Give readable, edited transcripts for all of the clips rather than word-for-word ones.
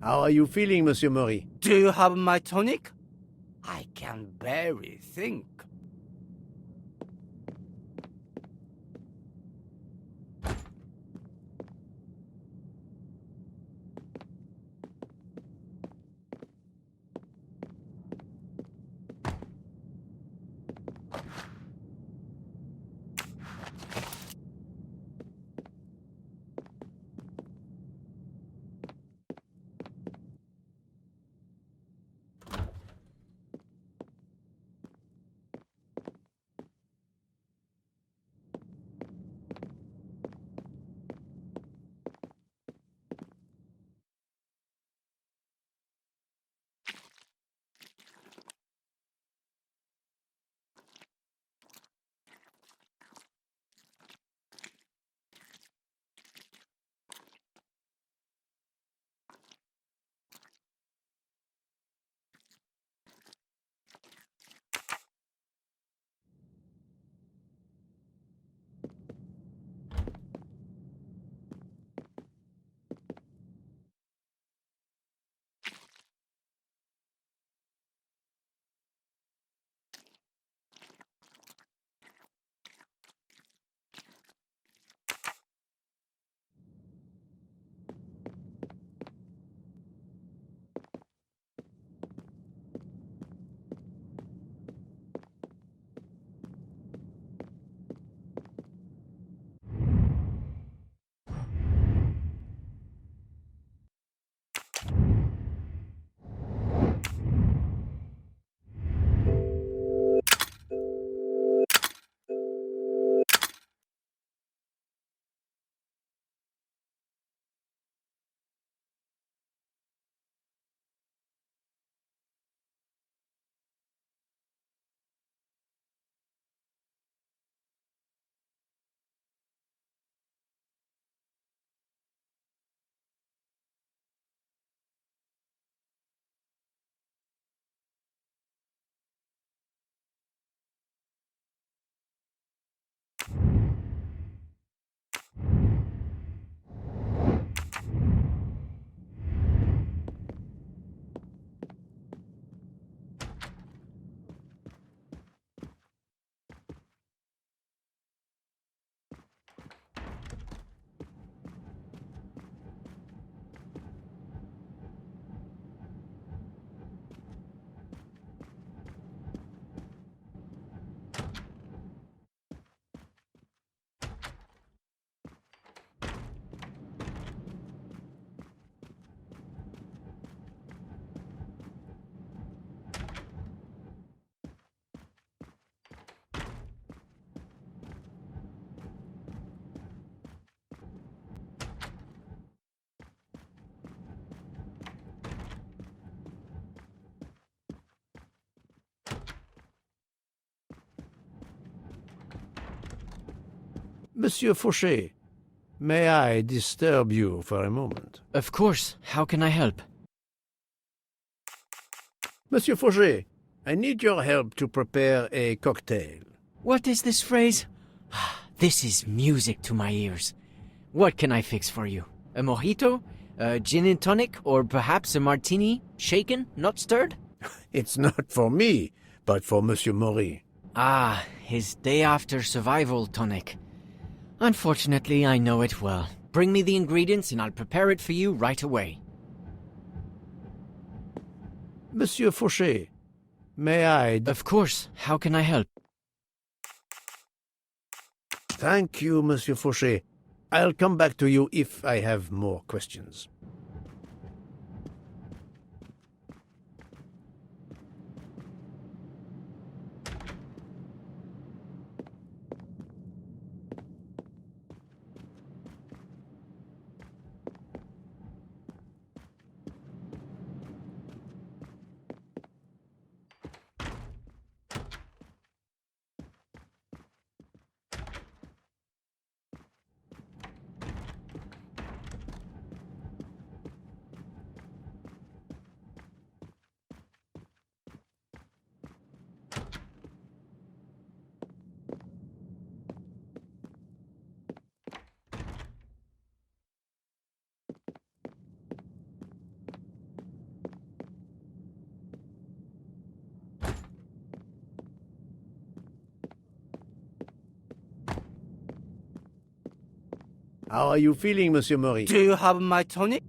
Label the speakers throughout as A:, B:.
A: How are you feeling, Monsieur Maury?
B: Do you have my tonic? I can barely think.
A: Monsieur Fauché, may I disturb you for a moment?
C: Of course. How can I help?
A: Monsieur Fauché, I need your help to prepare a cocktail.
C: What is this phrase? This is music to my ears. What can I fix for you? A mojito? A gin and tonic? Or perhaps a martini? Shaken, not stirred?
A: It's not for me, but for Monsieur Maury.
C: Ah, his day-after survival tonic. Unfortunately, I know it well. Bring me the ingredients and I'll prepare it for you right away.
A: Monsieur Fauché, may I...
C: Of course. How can I help?
A: Thank you, Monsieur Fauché. I'll come back to you if I have more questions. How are you feeling, Monsieur Maurice?
B: Do you have my tonic?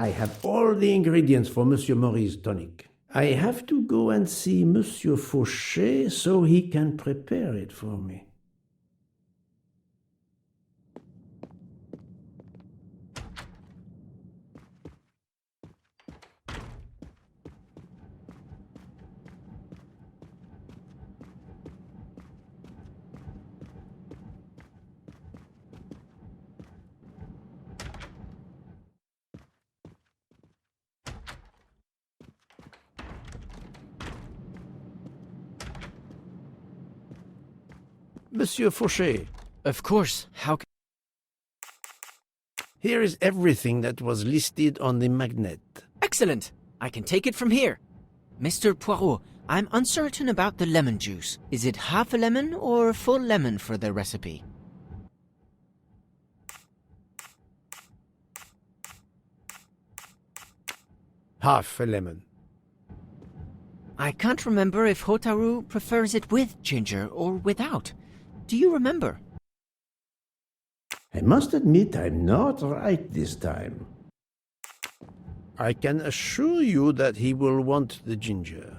A: I have all the ingredients for Monsieur Maurice's tonic. I have to go and see Monsieur Fauchet so he can prepare it for me. Monsieur Fauchet,
C: Of course, how can...
A: here is everything that was listed on the magnet.
C: Excellent! I can take it from here. Mr. Poirot, I'm uncertain about the lemon juice. Is it half a lemon or full lemon for the recipe?
A: Half a lemon.
C: I can't remember if Hotaru prefers it with ginger or without. Do you remember?
A: I must admit I'm not right this time. I can assure you that he will want the ginger.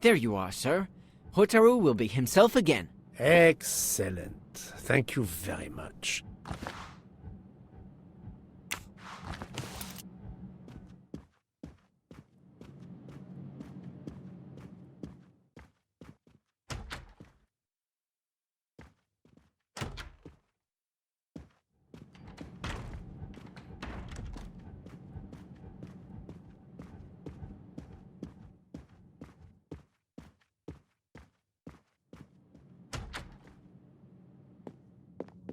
C: There you are, sir. Hotaru will be himself again.
A: Excellent. Thank you very much.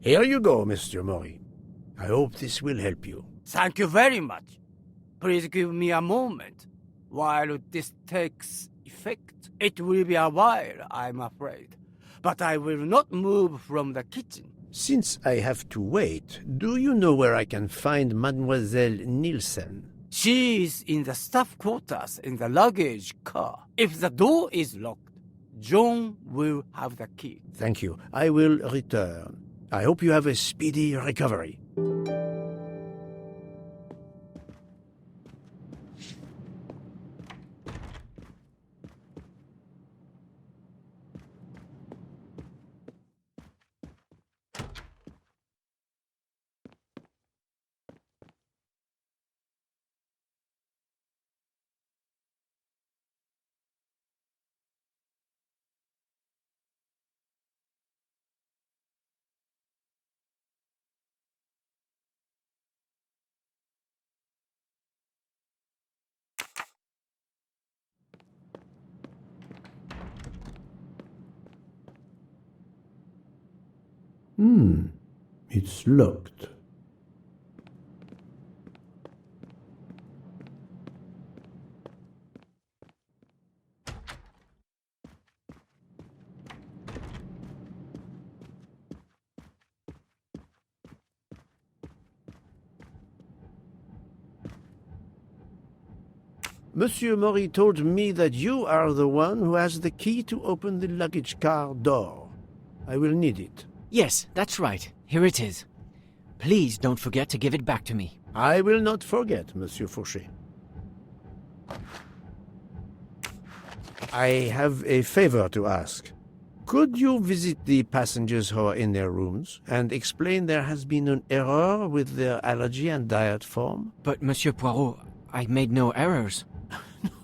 A: Here you go, Mr. Mori. I hope this will help you.
B: Thank you very much. Please give me a moment. While this takes effect, it will be a while, I'm afraid. But I will not move from the kitchen.
A: Since I have to wait, do you know where I can find Mademoiselle Nielsen?
B: She is in the staff quarters in the luggage car. If the door is locked, John will have the key.
A: Thank you. I will return. I hope you have a speedy recovery. It's locked. Monsieur Mori told me that you are the one who has the key to open the luggage car door. I will need it.
C: Yes, that's right. Here it is. Please don't forget to give it back to me.
A: I will not forget, Monsieur Fauché. I have a favor to ask. Could you visit the passengers who are in their rooms and explain there has been an error with their allergy and diet form?
C: But, Monsieur Poirot, I made no errors.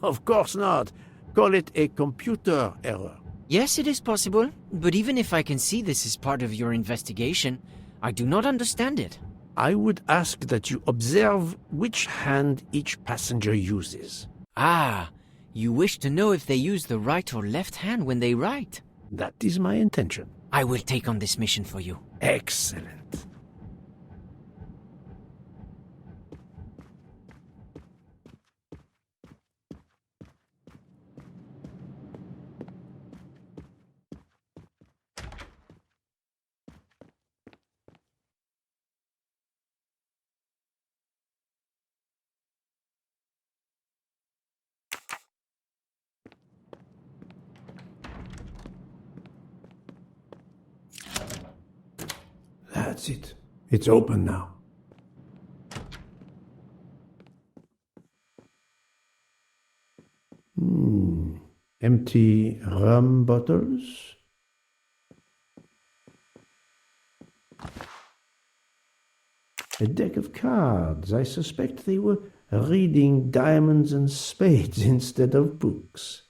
A: Of course not. Call it a computer error.
C: Yes, it is possible, but even if I can see this is part of your investigation, I do not understand it.
A: I would ask that you observe which hand each passenger uses.
C: Ah, you wish to know if they use the right or left hand when they write?
A: That is my intention.
C: I will take on this mission for you.
A: Excellent. That's it. It's open now. Empty rum bottles. A deck of cards. I suspect they were reading diamonds and spades instead of books.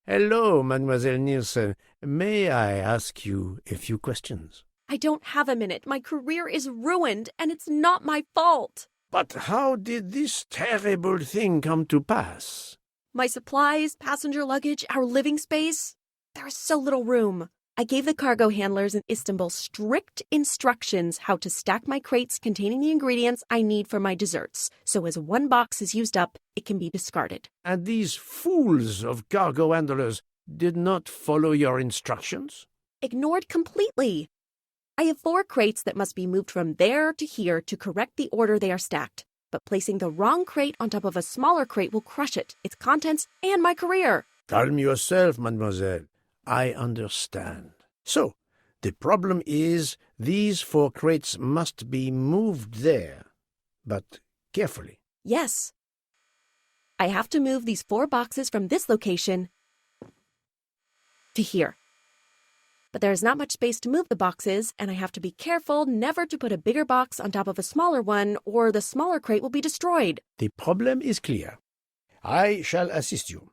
A: Hello, Mademoiselle Nielsen. May I ask you a few questions?
D: I don't have a minute. My career is ruined, and it's not my fault.
A: But how did this terrible thing come to pass?
D: My supplies, passenger luggage, our living space. There is so little room. I gave the cargo handlers in Istanbul strict instructions how to stack my crates containing the ingredients I need for my desserts, so as one box is used up, it can be discarded.
A: And these fools of cargo handlers did not follow your instructions?
D: Ignored completely. I have 4 crates that must be moved from there to here to correct the order they are stacked. But placing the wrong crate on top of a smaller crate will crush it, its contents, and my career.
A: Calm yourself, mademoiselle. I understand. So, the problem is these 4 crates must be moved there, but carefully.
D: Yes. I have to move these 4 boxes from this location to here. But there is not much space to move the boxes, and I have to be careful never to put a bigger box on top of a smaller one, or the smaller crate will be destroyed.
A: The problem is clear. I shall assist you.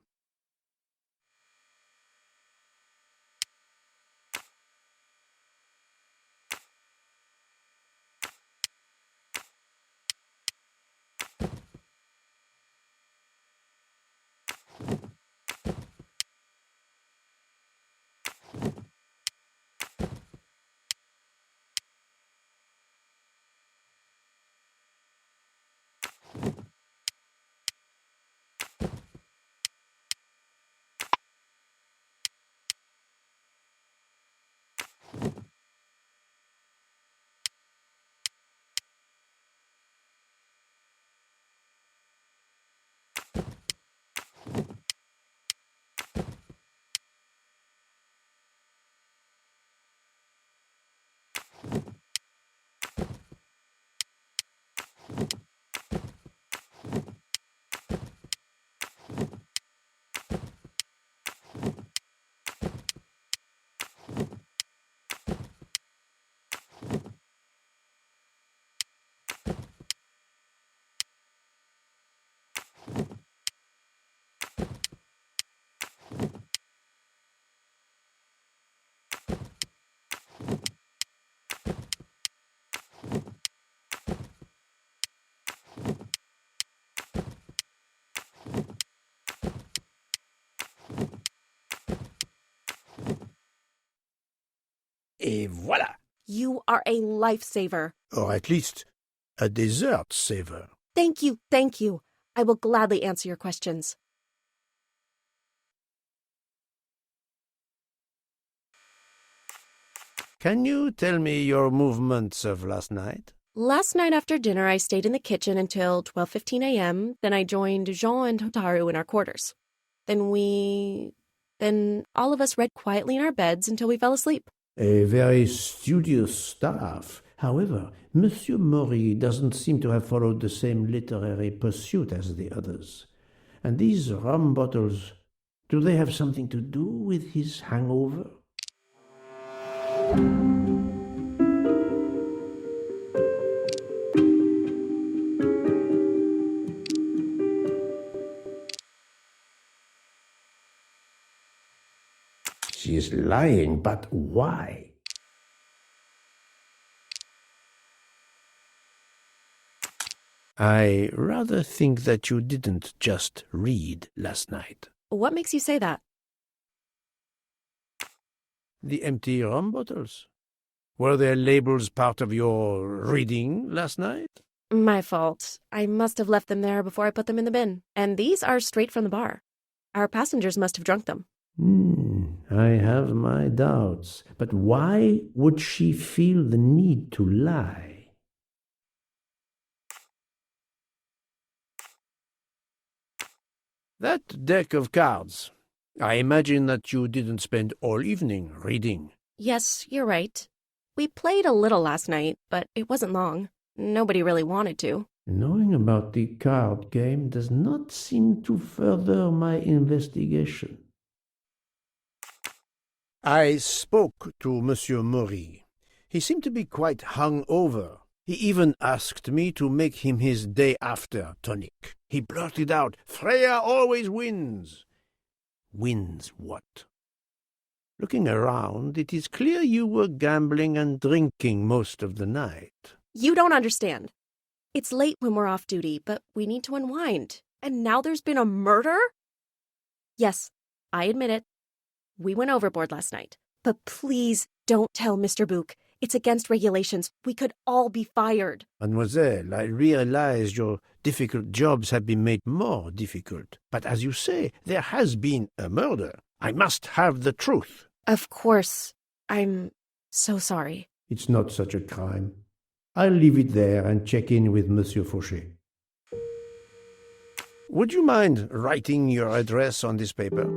A: Et voilà!
D: You are a lifesaver.
A: Or at least a dessert saver.
D: Thank you, thank you. I will gladly answer your questions.
A: Can you tell me your movements of last night?
D: Last night after dinner, I stayed in the kitchen until 12:15 a.m. Then I joined Jean and Hotaru in our quarters. Then all of us read quietly in our beds until we fell asleep.
A: A very studious staff. However, Monsieur Maury doesn't seem to have followed the same literary pursuit as the others. And these rum bottles, do they have something to do with his hangover? She is lying, but why? I rather think that you didn't just read last night.
D: What makes you say that?
A: The empty rum bottles. Were their labels part of your reading last night?
D: My fault. I must have left them there before I put them in the bin. And these are straight from the bar. Our passengers must have drunk them.
A: I have my doubts. But why would she feel the need to lie? That deck of cards. I imagine that you didn't spend all evening reading.
D: Yes, you're right. We played a little last night, but it wasn't long. Nobody really wanted to.
A: Knowing about the card game does not seem to further my investigation. I spoke to Monsieur Maury. He seemed to be quite hung-over. He even asked me to make him his day-after tonic. He blurted out, "Freya always wins." Wins what? Looking around, it is clear you were gambling and drinking most of the night.
D: You don't understand. It's late when we're off duty, but we need to unwind. And now there's been a murder? Yes, I admit it. We went overboard last night. But please don't tell Mr. Book. It's against regulations. We could all be fired.
A: Mademoiselle, I realize your difficult jobs have been made more difficult. But as you say, there has been a murder. I must have the truth.
D: Of course. I'm so sorry.
A: It's not such a crime. I'll leave it there and check in with Monsieur Fauché. Would you mind writing your address on this paper?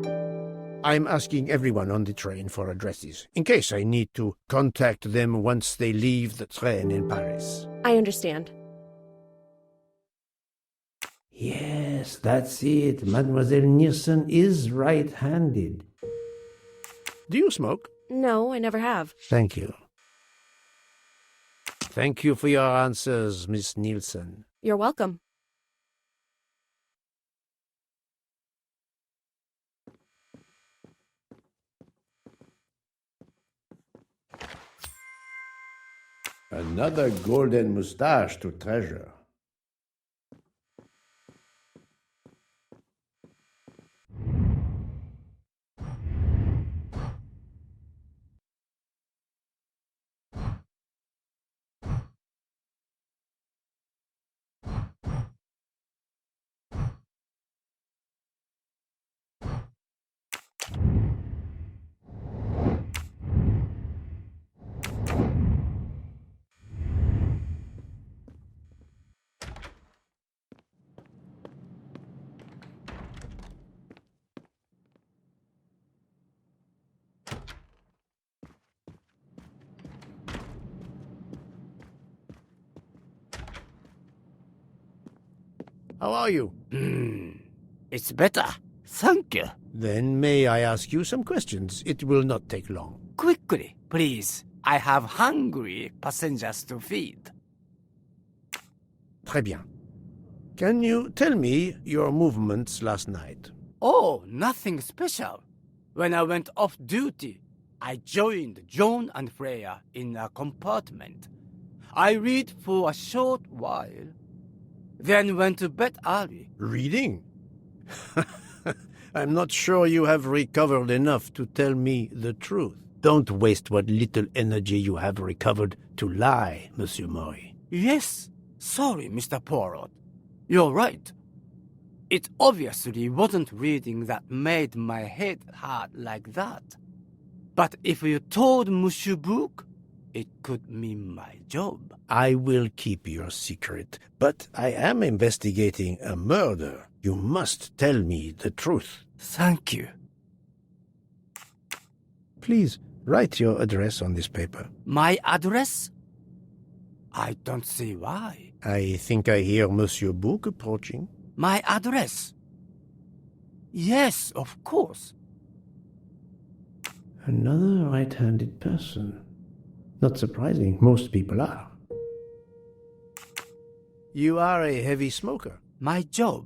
A: I'm asking everyone on the train for addresses, in case I need to contact them once they leave the train in Paris.
D: I understand.
A: Yes, that's it. Mademoiselle Niersen is right-handed. Do you smoke?
D: No, I never have.
A: Thank you. Thank you for your answers, Miss Nielsen.
D: You're welcome.
A: Another golden moustache to treasure. How are you?
B: It's better. Thank you.
A: Then may I ask you some questions? It will not take long.
B: Quickly, please. I have hungry passengers to feed.
A: Très bien. Can you tell me your movements last night?
B: Oh, nothing special. When I went off duty, I joined John and Freya in a compartment. I read for a short while, then went to bed early.
A: Reading? I'm not sure you have recovered enough to tell me the truth. Don't waste what little energy you have recovered to lie, Monsieur Mori.
B: Yes, sorry, Mr. Poirot. You're right. It obviously wasn't reading that made my head hurt like that. But if you told Monsieur Book, it could mean my job.
A: I will keep your secret, but I am investigating a murder. You must tell me the truth.
B: Thank you.
A: Please, write your address on this paper.
B: My address? I don't see why.
A: I think I hear Monsieur Book approaching.
B: My address? Yes, of course.
A: Another right-handed person. Not surprising, most people are. You are a heavy smoker.
B: My job.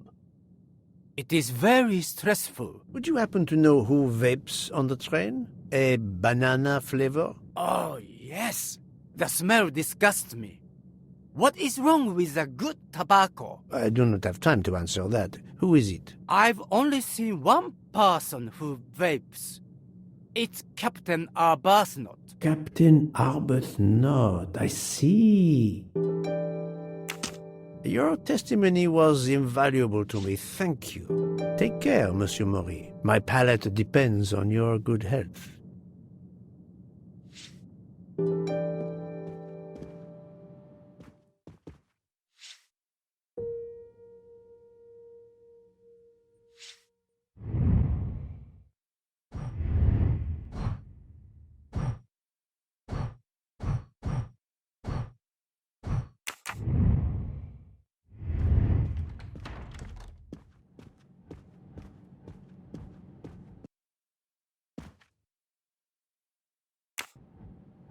B: It is very stressful.
A: Would you happen to know who vapes on the train? A banana flavor?
B: Oh, yes. The smell disgusts me. What is wrong with the good tobacco?
A: I do not have time to answer that. Who is it?
B: I've only seen one person who vapes. It's Captain Arbuthnot.
A: Captain Arbuthnot. I see. Your testimony was invaluable to me. Thank you. Take care, Monsieur Mori. My palate depends on your good health.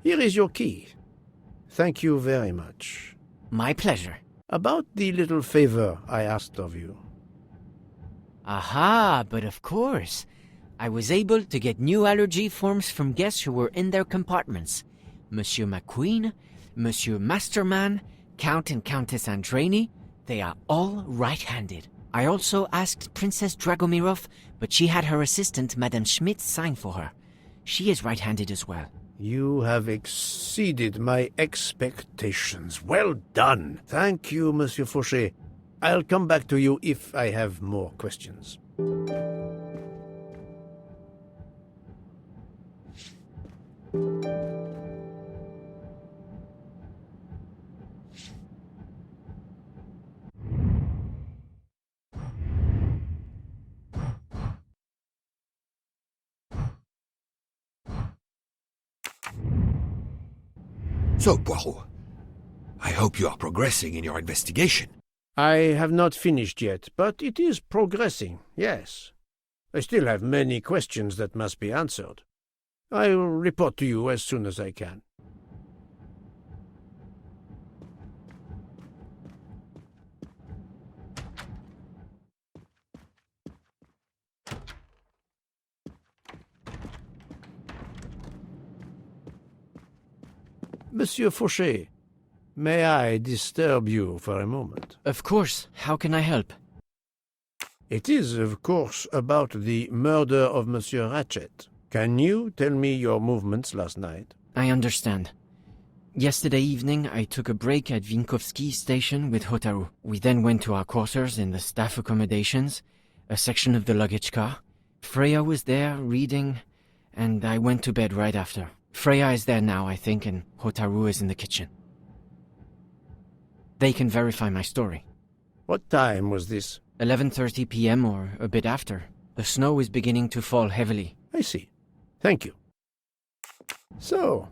A: Here is your key. Thank you very much.
C: My pleasure.
A: About the little favor I asked of you.
C: Aha, but of course. I was able to get new allergy forms from guests who were in their compartments. Monsieur McQueen, Monsieur Masterman, Count and Countess Andreni, they are all right-handed. I also asked Princess Dragomirov, but she had her assistant, Madame Schmidt, sign for her. She is right-handed as well.
A: You have exceeded my expectations. Well done. Thank you, Monsieur Fauché. I'll come back to you if I have more questions.
E: So, Poirot, I hope you are progressing in your investigation.
A: I have not finished yet, but it is progressing, yes. I still have many questions that must be answered. I will report to you as soon as I can. Monsieur Fauché, may I disturb you for a moment?
C: Of course. How can I help?
A: It is, of course, about the murder of Monsieur Ratchet. Can you tell me your movements last night?
C: I understand. Yesterday evening, I took a break at Vinkovsky station with Hotaru. We then went to our quarters in the staff accommodations, a section of the luggage car. Freya was there, reading, and I went to bed right after. Freya is there now, I think, and Hotaru is in the kitchen. They can verify my story.
A: What time was this?
C: 11:30 p.m. or a bit after. The snow is beginning to fall heavily.
A: I see. Thank you. So,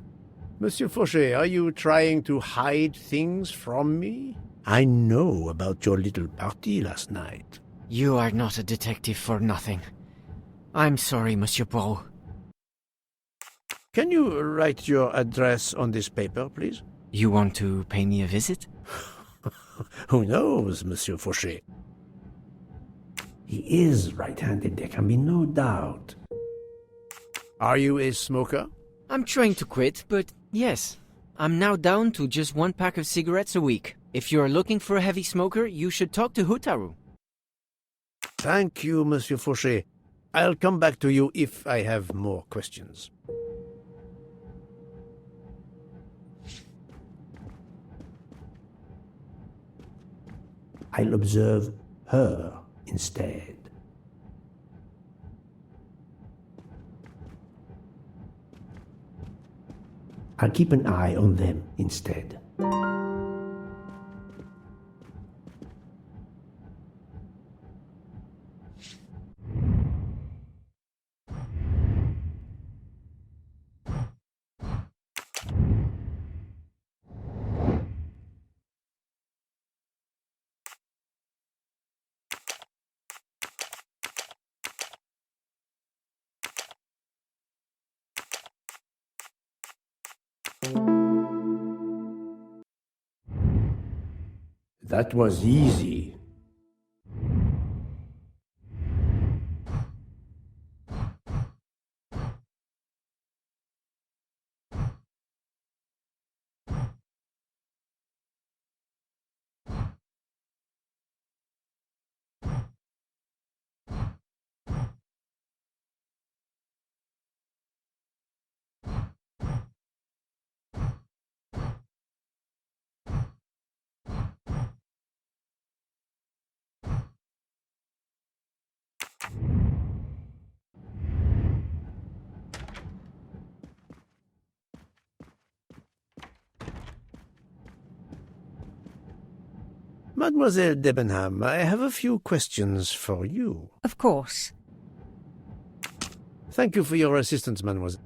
A: Monsieur Fauché, are you trying to hide things from me? I know about your little party last night.
C: You are not a detective for nothing. I'm sorry, Monsieur Poirot.
A: Can you write your address on this paper, please?
C: You want to pay me a visit?
A: Who knows, Monsieur Fauché? He is right-handed, there can be no doubt. Are you a smoker?
C: I'm trying to quit, but yes. I'm now down to just one pack of cigarettes a week. If you're looking for a heavy smoker, you should talk to Hotaru.
A: Thank you, Monsieur Fauché. I'll come back to you if I have more questions. I'll observe her instead. I'll keep an eye on them instead. That was easy. Mademoiselle Debenham, I have a few questions for you.
F: Of course.
A: Thank you for your assistance, mademoiselle.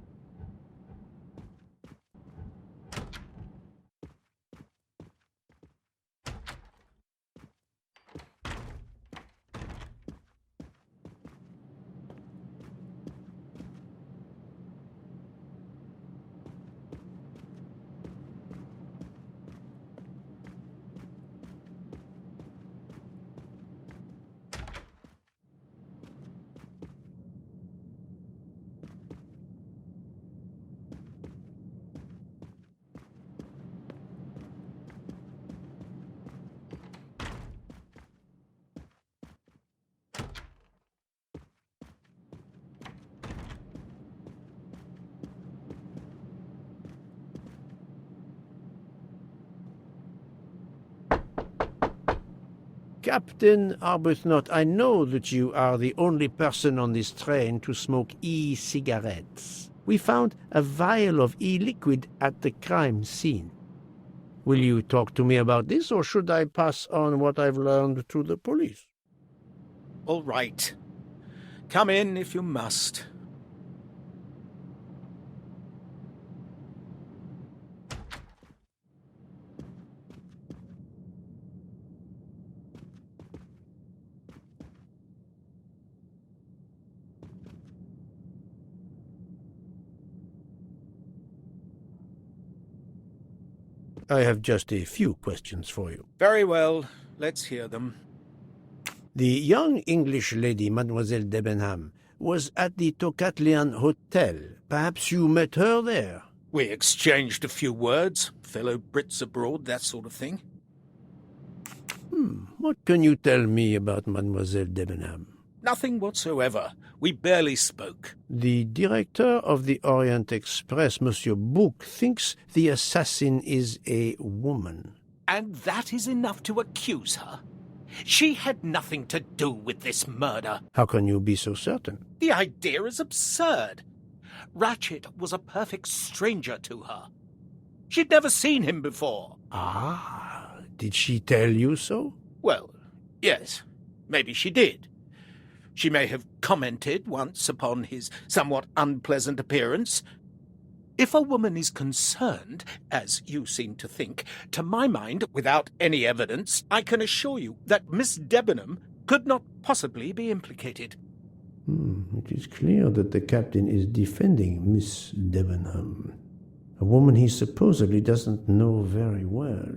A: Captain Arbuthnot, I know that you are the only person on this train to smoke e-cigarettes. We found a vial of e-liquid at the crime scene. Will you talk to me about this, or should I pass on what I've learned to the police?
G: All right. Come in if you must.
A: I have just a few questions for you.
G: Very well. Let's hear them.
A: The young English lady, Mademoiselle Debenham, was at the Tocatlian Hotel. Perhaps you met her there?
G: We exchanged a few words. Fellow Brits abroad, that sort of thing.
A: What can you tell me about Mademoiselle Debenham?
G: Nothing whatsoever. We barely spoke.
A: The director of the Orient Express, Monsieur Bouc, thinks the assassin is a woman.
G: And that is enough to accuse her. She had nothing to do with this murder.
A: How can you be so certain?
G: The idea is absurd. Ratchet was a perfect stranger to her. She'd never seen him before.
A: Ah, did she tell you so?
G: Well, yes, maybe she did. She may have commented once upon his somewhat unpleasant appearance. If a woman is concerned, as you seem to think, to my mind, without any evidence, I can assure you that Miss Debenham could not possibly be implicated.
A: It is clear that the captain is defending Miss Debenham, a woman he supposedly doesn't know very well.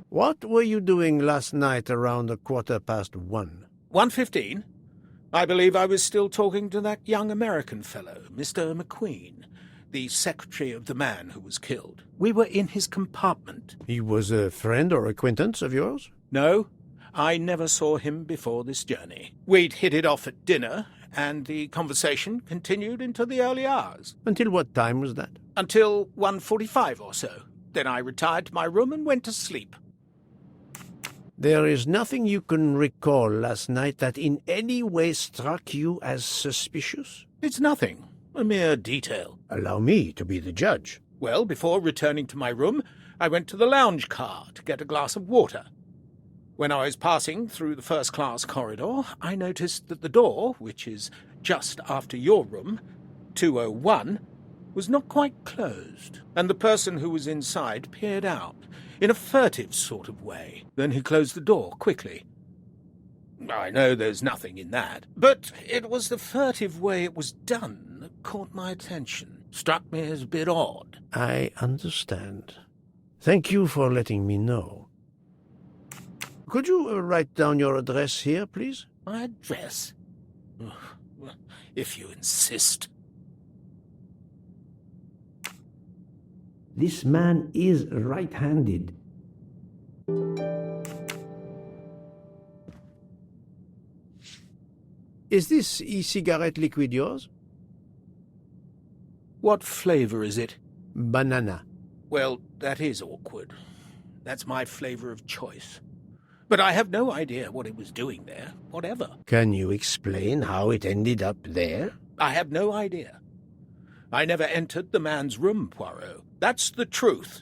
A: What were you doing last night around 1:15?
G: 1:15? I believe I was still talking to that young American fellow, Mr. McQueen, the secretary of the man who was killed. We were in his compartment.
A: He was a friend or acquaintance of yours?
G: No, I never saw him before this journey. We'd hit it off at dinner, and the conversation continued into the early hours.
A: Until what time was that?
G: Until 1:45 or so. Then I retired to my room and went to sleep.
A: There is nothing you can recall last night that in any way struck you as suspicious?
G: It's nothing. A mere detail.
A: Allow me to be the judge.
G: Well, before returning to my room, I went to the lounge car to get a glass of water. When I was passing through the first-class corridor, I noticed that the door, which is just after your room, 201, was not quite closed, and the person who was inside peered out, in a furtive sort of way. Then he closed the door quickly. I know there's nothing in that, but it was the furtive way it was done that caught my attention. Struck me as a bit odd.
A: I understand. Thank you for letting me know. Could you write down your address here, please?
G: My address? If you insist.
A: This man is right-handed. Is this e-cigarette liquid yours?
G: What flavor is it?
A: Banana.
G: Well, that is awkward. That's my flavor of choice. But I have no idea what it was doing there, whatever.
A: Can you explain how it ended up there?
G: I have no idea. I never entered the man's room, Poirot. That's the truth.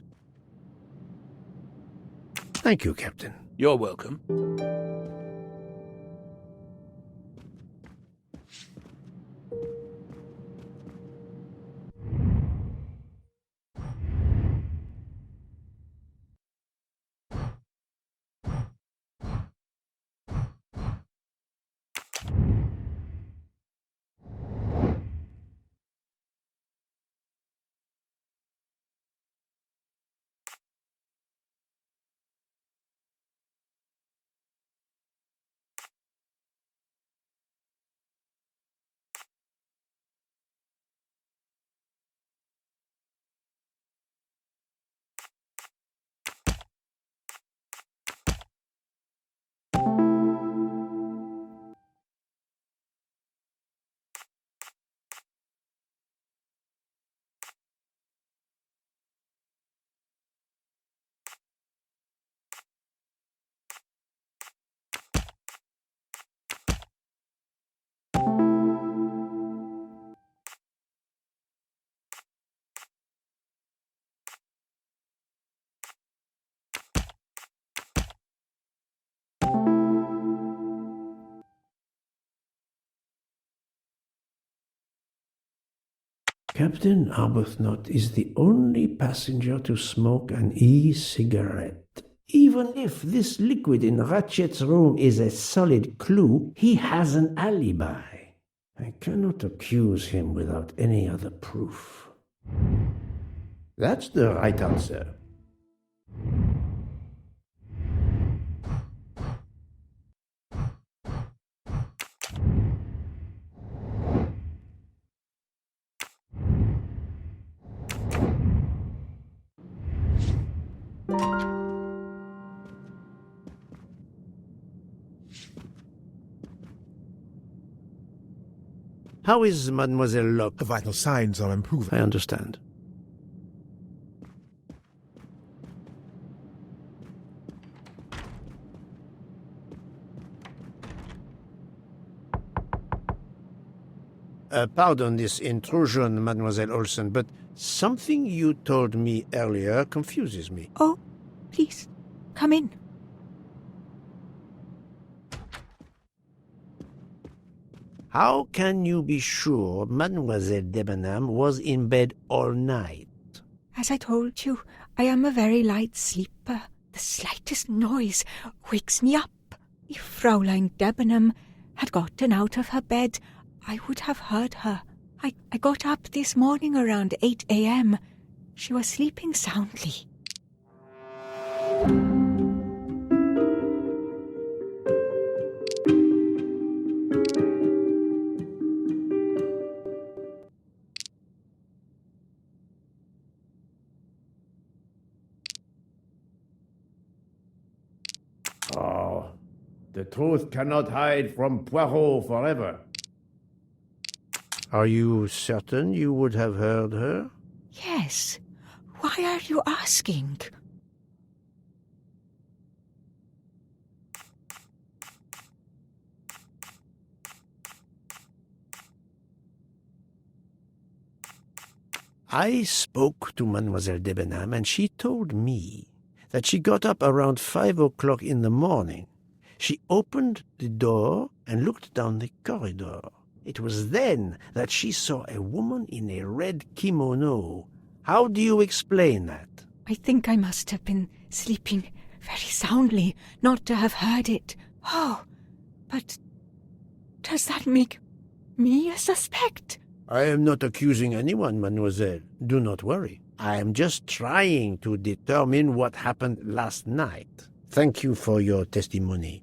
A: Thank you, Captain.
G: You're welcome.
A: Captain Arbuthnot is the only passenger to smoke an e-cigarette. Even if this liquid in Ratchet's room is a solid clue, he has an alibi. I cannot accuse him without any other proof. That's the right answer. How is Mademoiselle Locke?
F: The vital signs are improving.
A: I understand. Pardon this intrusion, Mademoiselle Olsen, but something you told me earlier confuses me.
H: Oh, please, come in.
A: How can you be sure Mademoiselle Debenham was in bed all night?
H: As I told you, I am a very light sleeper. The slightest noise wakes me up. If Fraulein Debenham had gotten out of her bed, I would have heard her. I got up this morning around 8 a.m. She was sleeping soundly.
A: Oh, the truth cannot hide from Poirot forever. Are you certain you would have heard her?
H: Yes. Why are you asking?
A: I spoke to Mademoiselle Debenham, and she told me that she got up around 5 o'clock in the morning. She opened the door and looked down the corridor. It was then that she saw a woman in a red kimono. How do you explain that?
H: I think I must have been sleeping very soundly not to have heard it. Oh, but does that make me a suspect?
A: I am not accusing anyone, mademoiselle. Do not worry. I am just trying to determine what happened last night. Thank you for your testimony.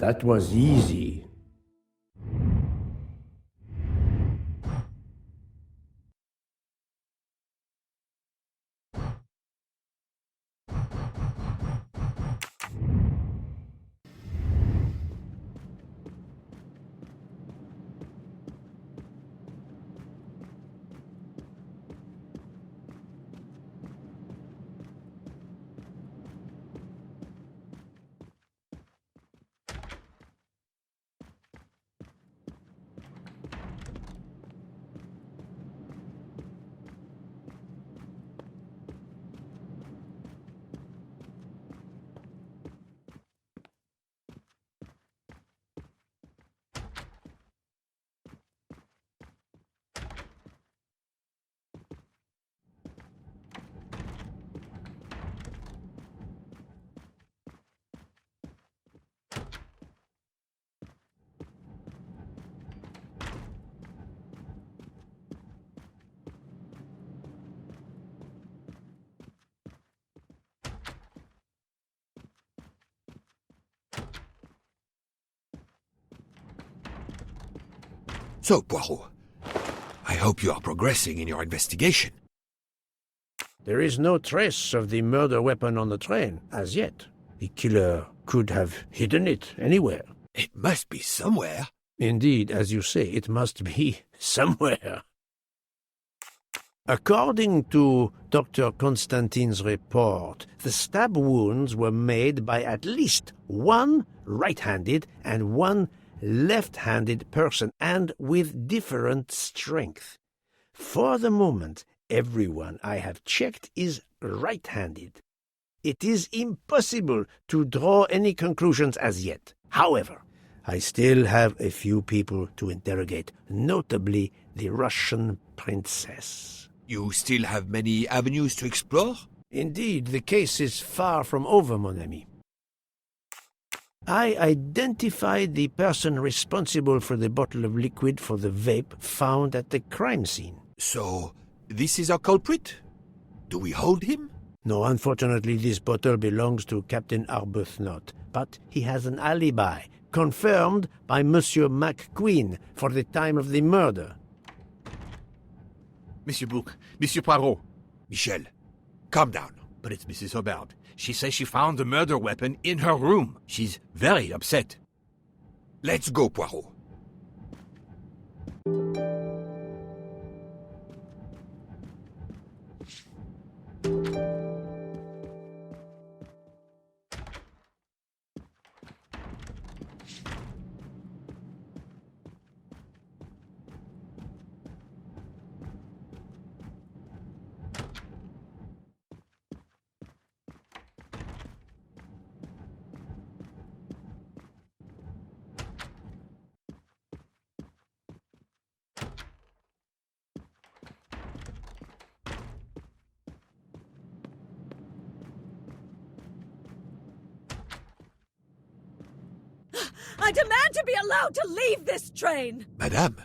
A: That was easy.
E: So, Poirot, I hope you are progressing in your investigation.
A: There is no trace of the murder weapon on the train, as yet. The killer could have hidden it anywhere.
E: It must be somewhere.
A: Indeed, as you say, it must be somewhere. According to Dr. Constantine's report, the stab wounds were made by at least one right-handed and one left-handed person, and with different strength. For the moment, everyone I have checked is right-handed. It is impossible to draw any conclusions as yet. However, I still have a few people to interrogate, notably the Russian princess.
E: You still have many avenues to explore?
A: Indeed, the case is far from over, mon ami. I identified the person responsible for the bottle of liquid for the vape found at the crime scene.
E: So, this is our culprit? Do we hold him?
A: No, unfortunately, this bottle belongs to Captain Arbuthnot, but he has an alibi, confirmed by Monsieur McQueen for the time of the murder.
F: Monsieur Bouc, Monsieur Poirot.
E: Michel, calm down.
F: But it's Mrs. Hobart. She says she found the murder weapon in her room. She's very upset.
E: Let's go, Poirot.
I: I demand to be allowed to leave this train!
E: Madame,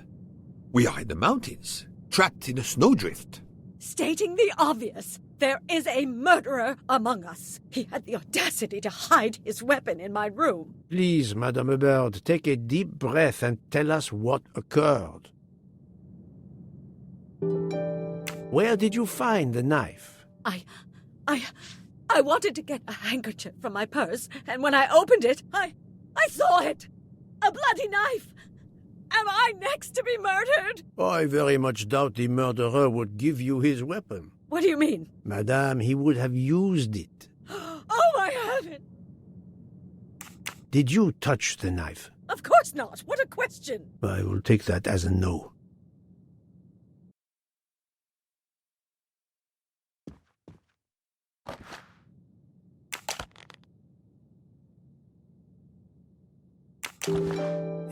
E: we are in the mountains, trapped in a snowdrift.
I: Stating the obvious, there is a murderer among us. He had the audacity to hide his weapon in my room.
A: Please, Madame Bird, take a deep breath and tell us what occurred. Where did you find the knife?
I: I wanted to get a handkerchief from my purse, and when I opened it, I saw it! A bloody knife! Am I next to be murdered?
A: I very much doubt the murderer would give you his weapon.
I: What do you mean?
A: Madame, he would have used it.
I: Oh, I haven't!
A: Did you touch the knife?
I: Of course not! What a question!
A: I will take that as a no.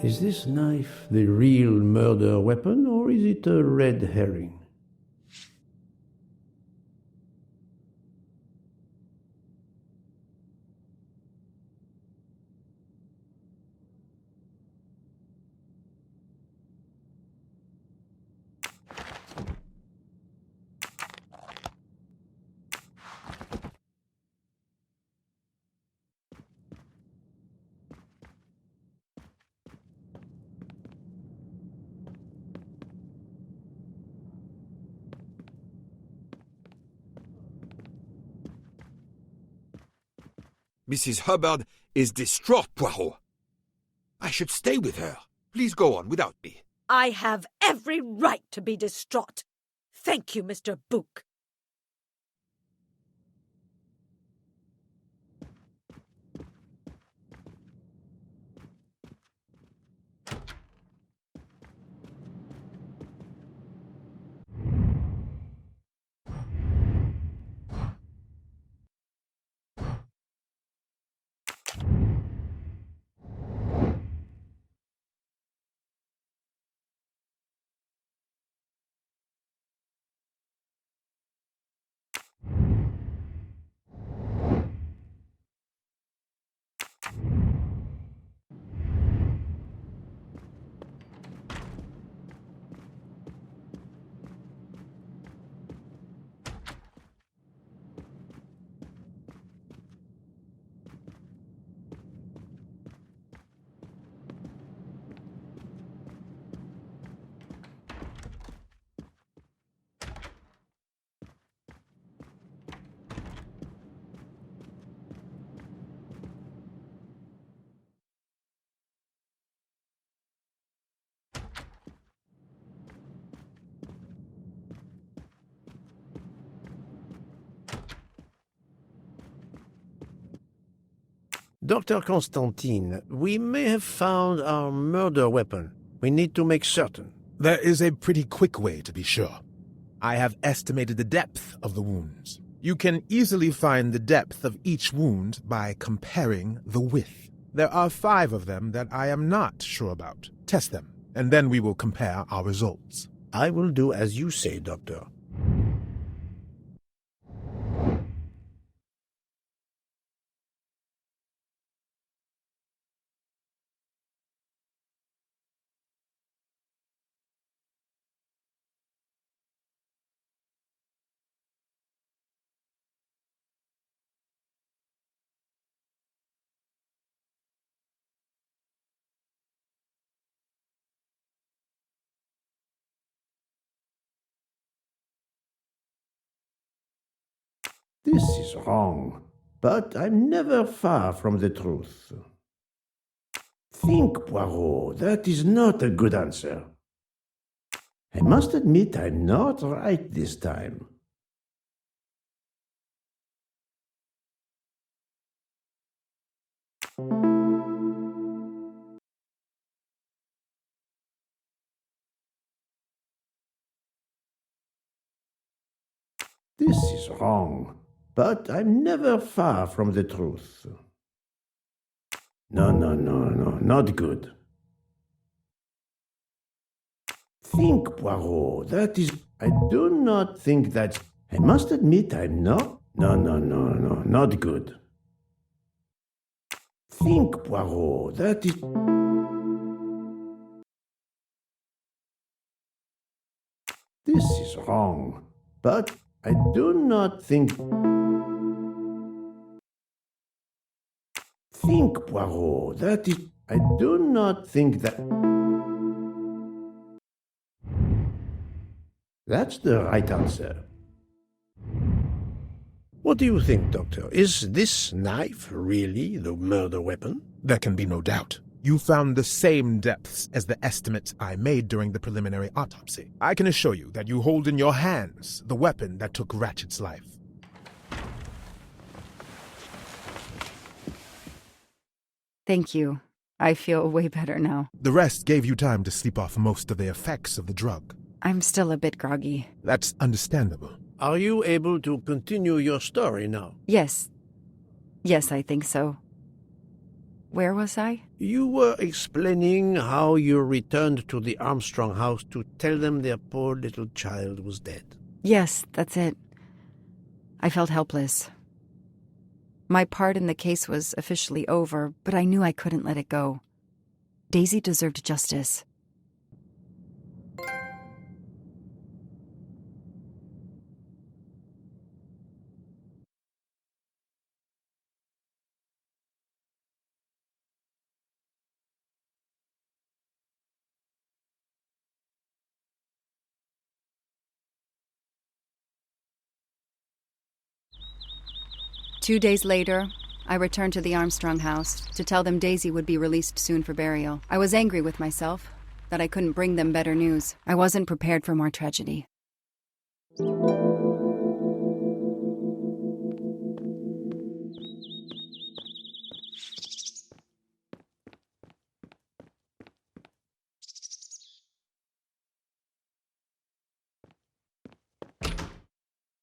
A: Is this knife the real murder weapon, or is it a red herring?
E: Mrs. Hubbard is distraught, Poirot. I should stay with her. Please go on without me.
I: I have every right to be distraught. Thank you, Mr. Book.
A: Dr. Constantine, we may have found our murder weapon. We need to make certain.
J: There is a pretty quick way to be sure. I have estimated the depth of the wounds. You can easily find the depth of each wound by comparing the width. There are 5 of them that I am not sure about. Test them, and then we will compare our results.
A: I will do as you say, Doctor. This is wrong, but I'm never far from the truth. Think, Poirot, that is not a good answer. I must admit I'm not right this time. This is wrong, but I'm never far from the truth. No, not good. Think, Poirot, that is... I do not think that... I must admit I'm not... No, not good. Think, Poirot, that is... This is wrong, but I do not think... Think, Poirot, that is... I do not think that... That's the right answer. What do you think, Doctor? Is this knife really the murder weapon?
J: There can be no doubt. You found the same depths as the estimate I made during the preliminary autopsy. I can assure you that you hold in your hands the weapon that took Ratchet's life.
K: Thank you. I feel way better now.
J: The rest gave you time to sleep off most of the effects of the drug.
K: I'm still a bit groggy.
J: That's understandable.
A: Are you able to continue your story now?
K: Yes. Yes, I think so. Where was I?
A: You were explaining how you returned to the Armstrong house to tell them their poor little child was dead.
K: Yes, that's it. I felt helpless. My part in the case was officially over, but I knew I couldn't let it go. Daisy deserved justice. Two days later, I returned to the Armstrong house to tell them Daisy would be released soon for burial. I was angry with myself that I couldn't bring them better news. I wasn't prepared for more tragedy.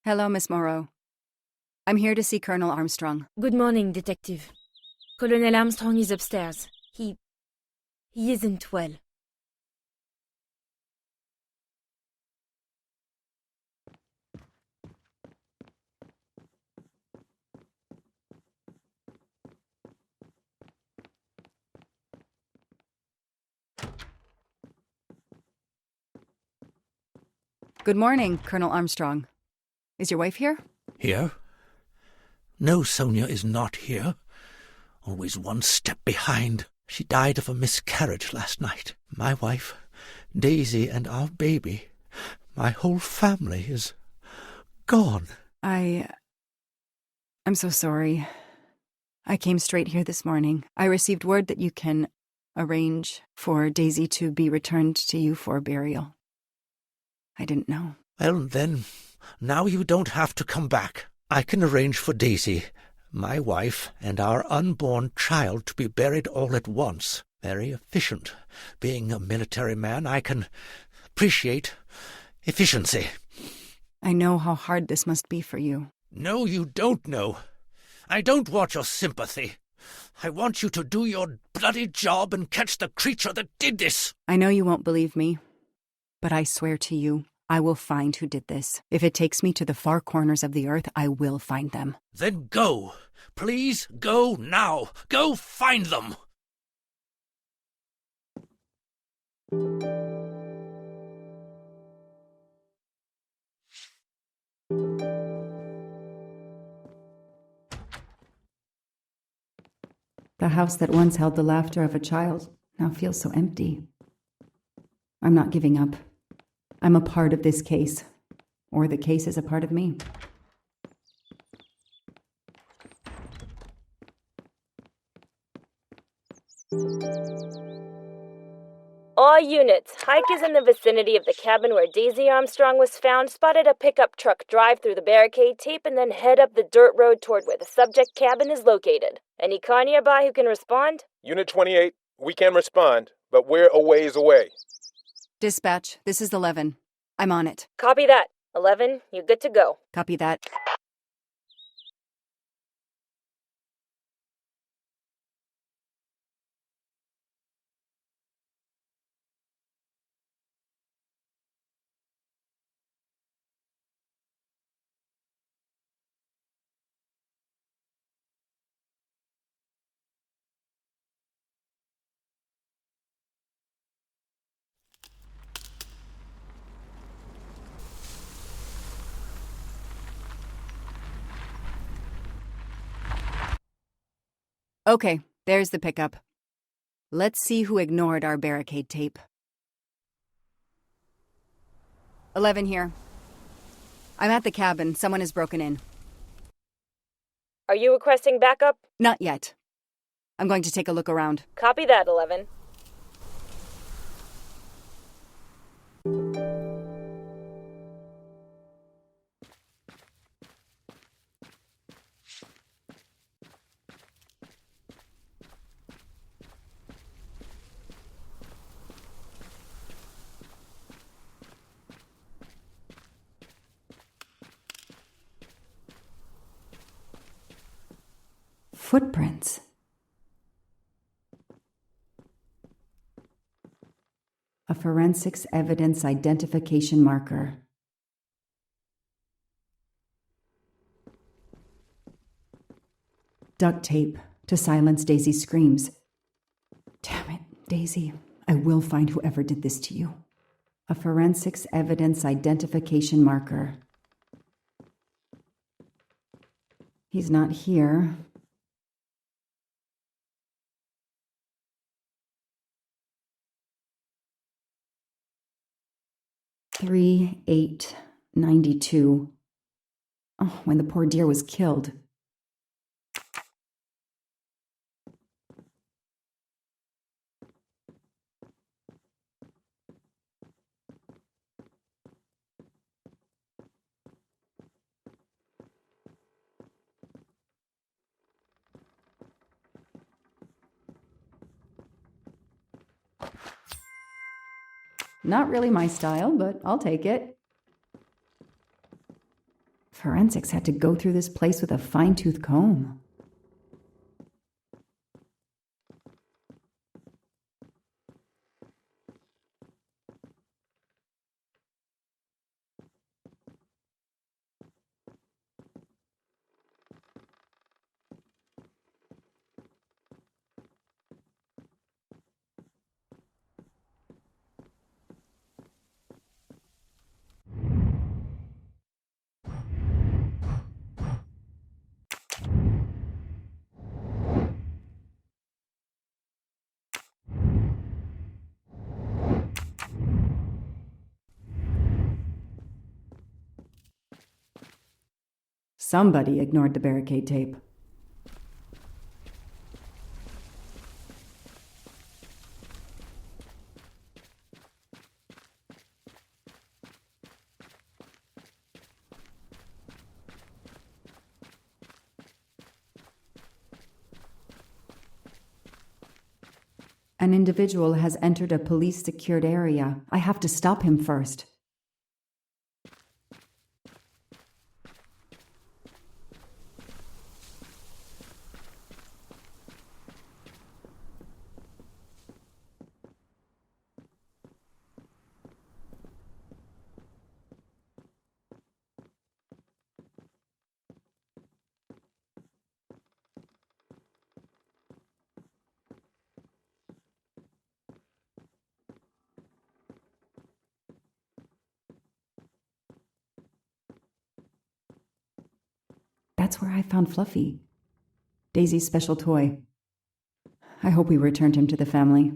K: Hello, Miss Moreau. I'm here to see Colonel Armstrong.
L: Good morning, Detective. Colonel Armstrong is upstairs. He isn't well.
K: Good morning, Colonel Armstrong. Is your wife here?
F: Here? No, Sonia is not here. Always one step behind. She died of a miscarriage last night. My wife, Daisy, and our baby. My whole family is gone.
K: I'm so sorry. I came straight here this morning. I received word that you can arrange for Daisy to be returned to you for burial. I didn't know.
F: Well, then, now you don't have to come back. I can arrange for Daisy, my wife, and our unborn child to be buried all at once. Very efficient. Being a military man, I can appreciate efficiency.
K: I know how hard this must be for you.
F: No, you don't know. I don't want your sympathy. I want you to do your bloody job and catch the creature that did this.
K: I know you won't believe me, but I swear to you, I will find who did this. If it takes me to the far corners of the earth, I will find them.
F: Then go. Please go now. Go find them.
K: The house that once held the laughter of a child now feels so empty. I'm not giving up. I'm a part of this case, or the case is a part of me.
L: All units, Hike is in the vicinity of the cabin where Daisy Armstrong was found, spotted a pickup truck drive through the barricade tape, and then head up the dirt road toward where the subject cabin is located. Any car nearby who can respond?
J: Unit 28, we can respond, but we're a ways away.
K: Dispatch, this is 11. I'm on it.
L: Copy that. 11, you're good to go.
K: Copy that. Okay, there's the pickup. Let's see who ignored our barricade tape. 11 here. I'm at the cabin. Someone has broken in.
L: Are you requesting backup?
K: Not yet. I'm going to take a look around.
L: Copy that, 11.
K: Footprints. A forensics evidence identification marker. Duct tape to silence Daisy's screams. Damn it, Daisy. I will find whoever did this to you. A forensics evidence identification marker. He's not here. Three, 8, 92. Oh, when the poor deer was killed. Not really my style, but I'll take it. Forensics had to go through this place with a fine-tooth comb. Somebody ignored the barricade tape. An individual has entered a police-secured area. I have to stop him first. That's where I found Fluffy, Daisy's special toy. I hope we returned him to the family.